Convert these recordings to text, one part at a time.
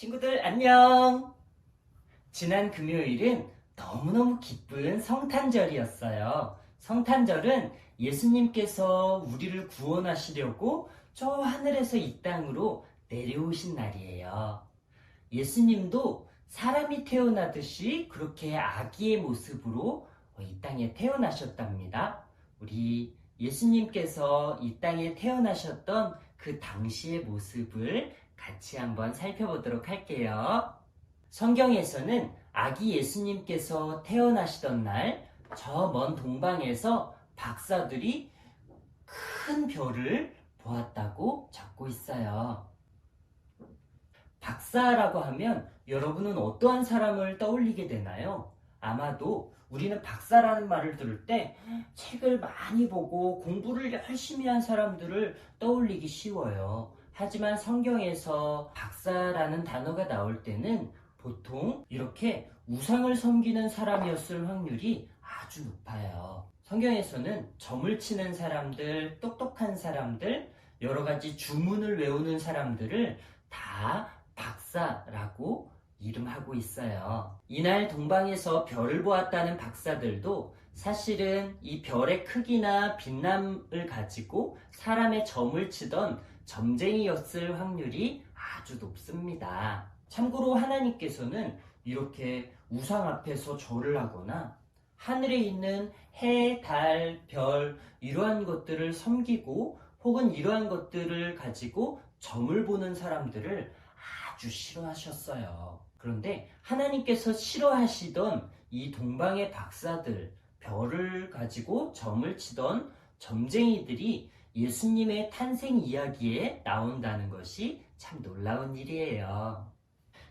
친구들 안녕! 지난 금요일은 너무너무 기쁜 성탄절이었어요. 성탄절은 예수님께서 우리를 구원하시려고 저 하늘에서 이 땅으로 내려오신 날이에요. 예수님도 사람이 태어나듯이 그렇게 아기의 모습으로 이 땅에 태어나셨답니다. 우리 예수님께서 이 땅에 태어나셨던 그 당시의 모습을 같이 한번 살펴보도록 할게요. 성경에서는 아기 예수님께서 태어나시던 날, 저 먼 동방에서 박사들이 큰 별을 보았다고 적고 있어요. 박사라고 하면 여러분은 어떠한 사람을 떠올리게 되나요? 아마도 우리는 박사라는 말을 들을 때 책을 많이 보고 공부를 열심히 한 사람들을 떠올리기 쉬워요. 하지만 성경에서 박사라는 단어가 나올 때는 보통 이렇게 우상을 섬기는 사람이었을 확률이 아주 높아요. 성경에서는 점을 치는 사람들, 똑똑한 사람들, 여러 가지 주문을 외우는 사람들을 다 박사라고 이름하고 있어요. 이날 동방에서 별을 보았다는 박사들도 사실은 이 별의 크기나 빛남을 가지고 사람의 점을 치던 점쟁이였을 확률이 아주 높습니다. 참고로 하나님께서는 이렇게 우상 앞에서 절을 하거나 하늘에 있는 해, 달, 별 이러한 것들을 섬기고 혹은 이러한 것들을 가지고 점을 보는 사람들을 아주 싫어하셨어요. 그런데 하나님께서 싫어하시던 이 동방의 박사들, 별을 가지고 점을 치던 점쟁이들이 예수님의 탄생 이야기에 나온다는 것이 참 놀라운 일이에요.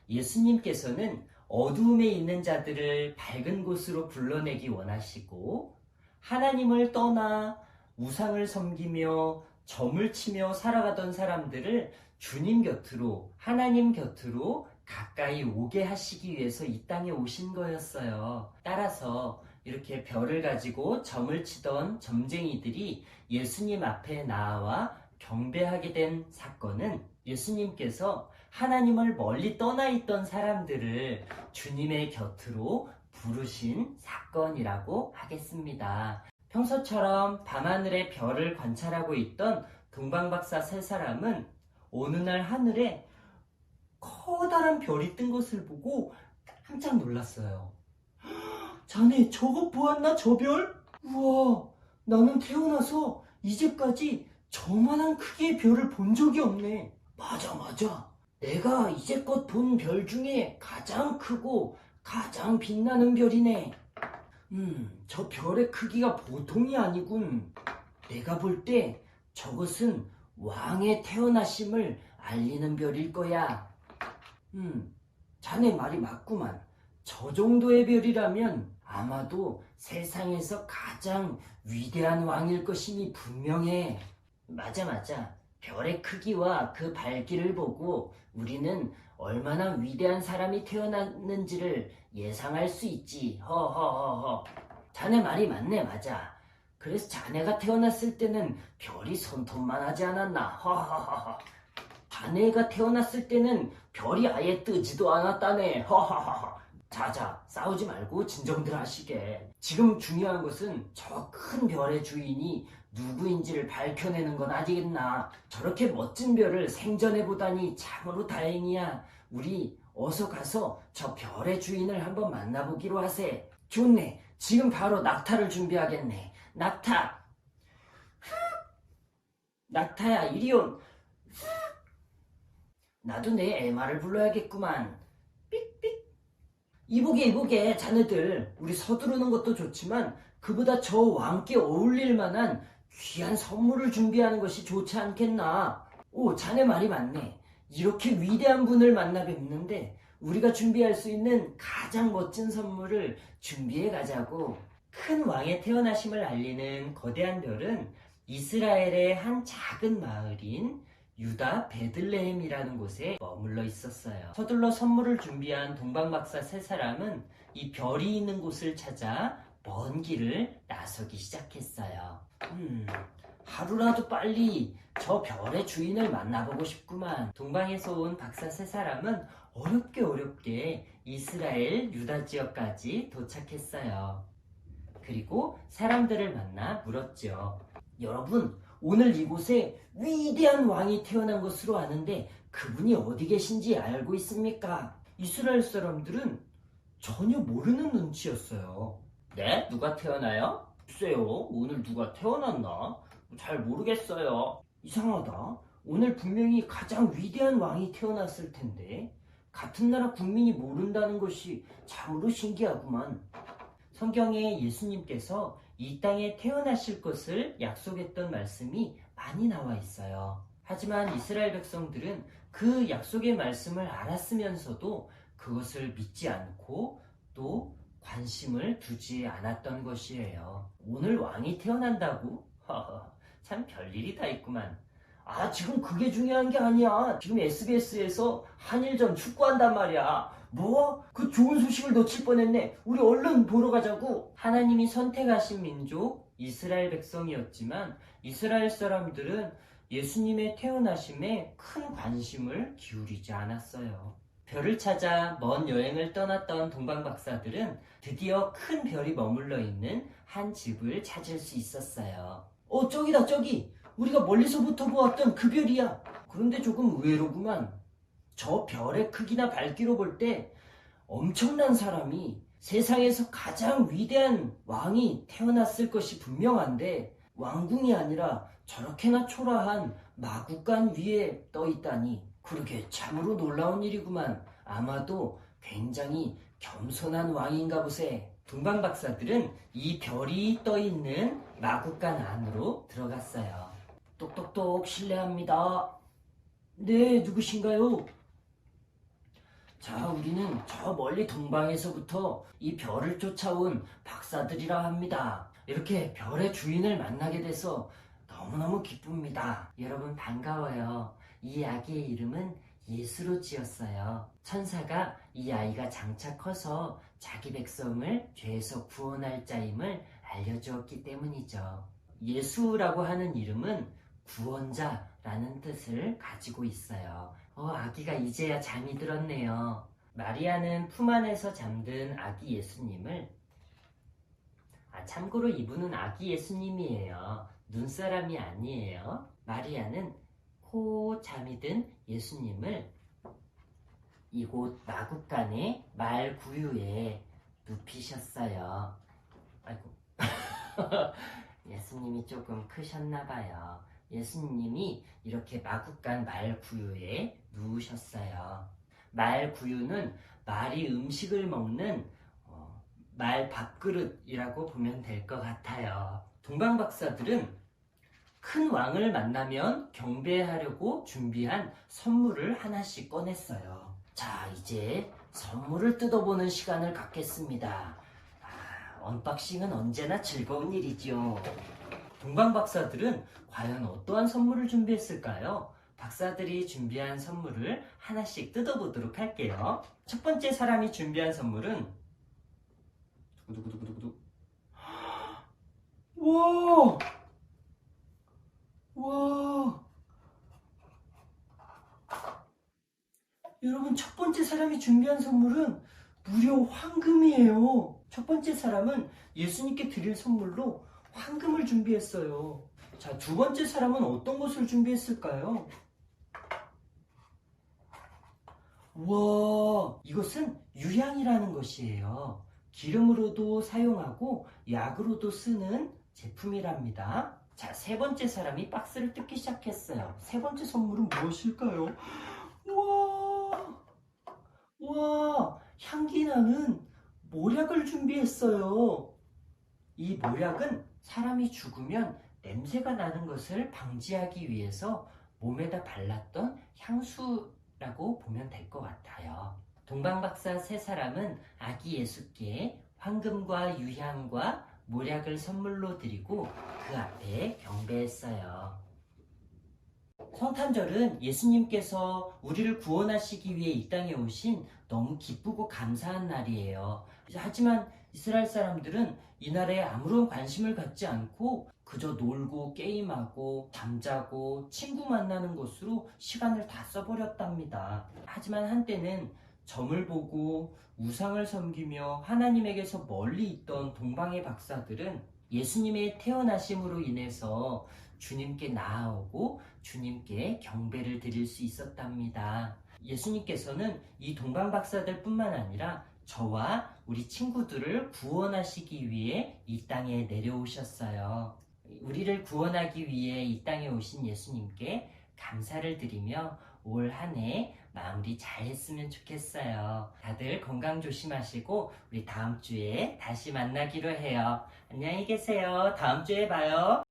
예수님께서는 어두움에 있는 자들을 밝은 곳으로 불러내기 원하시고 하나님을 떠나 우상을 섬기며 점을 치며 살아가던 사람들을 주님 곁으로, 하나님 곁으로 가까이 오게 하시기 위해서 이 땅에 오신 거였어요. 따라서 이렇게 별을 가지고 점을 치던 점쟁이들이 예수님 앞에 나와 경배하게 된 사건은 예수님께서 하나님을 멀리 떠나 있던 사람들을 주님의 곁으로 부르신 사건이라고 하겠습니다. 평소처럼 밤하늘의 별을 관찰하고 있던 동방박사 세 사람은 어느 날 하늘에 커다란 별이 뜬 것을 보고 깜짝 놀랐어요. 자네 저거 보았나, 저 별? 우와, 나는 태어나서 이제까지 저만한 크기의 별을 본 적이 없네. 맞아. 내가 이제껏 본 별 중에 가장 크고 가장 빛나는 별이네. 저 별의 크기가 보통이 아니군. 내가 볼 때 저것은 왕의 태어나심을 알리는 별일 거야. 자네 말이 맞구만. 저 정도의 별이라면 아마도 세상에서 가장 위대한 왕일 것임이 분명해. 맞아. 별의 크기와 그 밝기를 보고 우리는 얼마나 위대한 사람이 태어났는지를 예상할 수 있지. 허허허허. 자네 말이 맞네, 맞아. 그래서 자네가 태어났을 때는 별이 손톱만 하지 않았나. 허허허허. 자네가 태어났을 때는 별이 아예 뜨지도 않았다네. 허허허허. 자자, 싸우지 말고 진정들 하시게. 지금 중요한 것은 저 큰 별의 주인이 누구인지를 밝혀내는 건 아니겠나. 저렇게 멋진 별을 생전에 보다니 참으로 다행이야. 우리 어서 가서 저 별의 주인을 한번 만나보기로 하세. 좋네. 지금 바로 낙타를 준비하겠네. 낙타. 낙타야, 이리 온. 나도 내 애마를 불러야겠구만. 삑삑. 이보게, 자네들. 우리 서두르는 것도 좋지만 그보다 저 왕께 어울릴 만한 귀한 선물을 준비하는 것이 좋지 않겠나. 오, 자네 말이 맞네. 이렇게 위대한 분을 만나 뵙는데 우리가 준비할 수 있는 가장 멋진 선물을 준비해 가자고. 큰 왕의 태어나심을 알리는 거대한 별은 이스라엘의 한 작은 마을인 유다 베들레헴이라는 곳에 머물러 있었어요. 서둘러 선물을 준비한 동방박사 세 사람은 이 별이 있는 곳을 찾아 먼 길을 나서기 시작했어요. 하루라도 빨리 저 별의 주인을 만나보고 싶구만. 동방에서 온 박사 세 사람은 어렵게 이스라엘 유다 지역까지 도착했어요. 그리고 사람들을 만나 물었죠. 여러분, 오늘 이곳에 위대한 왕이 태어난 것으로 아는데 그분이 어디 계신지 알고 있습니까? 이스라엘 사람들은 전혀 모르는 눈치였어요. 네? 누가 태어나요? 글쎄요, 오늘 누가 태어났나? 잘 모르겠어요. 이상하다. 오늘 분명히 가장 위대한 왕이 태어났을 텐데 같은 나라 국민이 모른다는 것이 참으로 신기하구만. 성경에 예수님께서 이 땅에 태어나실 것을 약속했던 말씀이 많이 나와 있어요. 하지만 이스라엘 백성들은 그 약속의 말씀을 알았으면서도 그것을 믿지 않고 또 관심을 두지 않았던 것이에요. 오늘 왕이 태어난다고? 참 별일이 다 있구만. 지금 그게 중요한 게 아니야. 지금 SBS에서 한일전 축구한단 말이야. 뭐? 그 좋은 소식을 놓칠 뻔했네. 우리 얼른 보러 가자고. 하나님이 선택하신 민족 이스라엘 백성이었지만 이스라엘 사람들은 예수님의 태어나심에 큰 관심을 기울이지 않았어요. 별을 찾아 먼 여행을 떠났던 동방 박사들은 드디어 큰 별이 머물러 있는 한 집을 찾을 수 있었어요. 저기다, 저기. 우리가 멀리서부터 보았던 그 별이야. 그런데 조금 의외로구만. 저 별의 크기나 밝기로 볼 때 엄청난 사람이 세상에서 가장 위대한 왕이 태어났을 것이 분명한데 왕궁이 아니라 저렇게나 초라한 마구간 위에 떠 있다니. 그러게 참으로 놀라운 일이구만. 아마도 굉장히 겸손한 왕인가 보세. 동방 박사들은 이 별이 떠 있는 마구간 안으로 들어갔어요. 똑똑똑 실례합니다. 네, 누구신가요? 자, 우리는 저 멀리 동방에서부터 이 별을 쫓아온 박사들이라 합니다. 이렇게 별의 주인을 만나게 돼서 너무너무 기쁩니다. 여러분 반가워요. 이 아기의 이름은 예수로 지었어요. 천사가 이 아이가 장차 커서 자기 백성을 죄에서 구원할 자임을 알려주었기 때문이죠. 예수라고 하는 이름은 구원자라는 뜻을 가지고 있어요. 아기가 이제야 잠이 들었네요. 마리아는 품 안에서 잠든 아기 예수님을 참고로 이분은 아기 예수님이에요. 눈사람이 아니에요. 마리아는 잠이 든 예수님을 이곳 마구간의 말구유에 눕히셨어요. 아이고. 예수님이 조금 크셨나봐요. 예수님이 이렇게 마구간 말구유에 누우셨어요. 말구유는 말이 음식을 먹는 말 밥그릇이라고 보면 될 것 같아요. 동방 박사들은 큰 왕을 만나면 경배하려고 준비한 선물을 하나씩 꺼냈어요. 자, 이제 선물을 뜯어보는 시간을 갖겠습니다. 언박싱은 언제나 즐거운 일이죠. 동방 박사들은 과연 어떠한 선물을 준비했을까요? 박사들이 준비한 선물을 하나씩 뜯어보도록 할게요. 첫 번째 사람이 준비한 선물은 두구두구두구두구. 와! 와! 여러분, 첫 번째 사람이 준비한 선물은 무려 황금이에요. 첫 번째 사람은 예수님께 드릴 선물로 황금을 준비했어요. 자, 두 번째 사람은 어떤 것을 준비했을까요? 와, 이것은 유향이라는 것이에요. 기름으로도 사용하고 약으로도 쓰는 제품이랍니다. 자, 세 번째 사람이 박스를 뜯기 시작했어요. 세 번째 선물은 무엇일까요? 와, 향기 나는 모략을 준비했어요. 이 모략은 사람이 죽으면 냄새가 나는 것을 방지하기 위해서 몸에다 발랐던 향수라고 보면 될 것 같아요. 동방박사 세 사람은 아기 예수께 황금과 유향과 모략을 선물로 드리고 그 앞에 경배했어요. 성탄절은 예수님께서 우리를 구원하시기 위해 이 땅에 오신 너무 기쁘고 감사한 날이에요. 하지만 이스라엘 사람들은 이날에 아무런 관심을 갖지 않고 그저 놀고 게임하고 잠자고 친구 만나는 것으로 시간을 다 써버렸답니다. 하지만 한때는 점을 보고 우상을 섬기며 하나님에게서 멀리 있던 동방의 박사들은 예수님의 태어나심으로 인해서 주님께 나아오고 주님께 경배를 드릴 수 있었답니다. 예수님께서는 이 동방 박사들 뿐만 아니라 저와 우리 친구들을 구원하시기 위해 이 땅에 내려오셨어요. 우리를 구원하기 위해 이 땅에 오신 예수님께 감사를 드리며 올 한 해 마무리 잘 했으면 좋겠어요. 다들 건강 조심하시고 우리 다음 주에 다시 만나기로 해요. 안녕히 계세요. 다음 주에 봐요.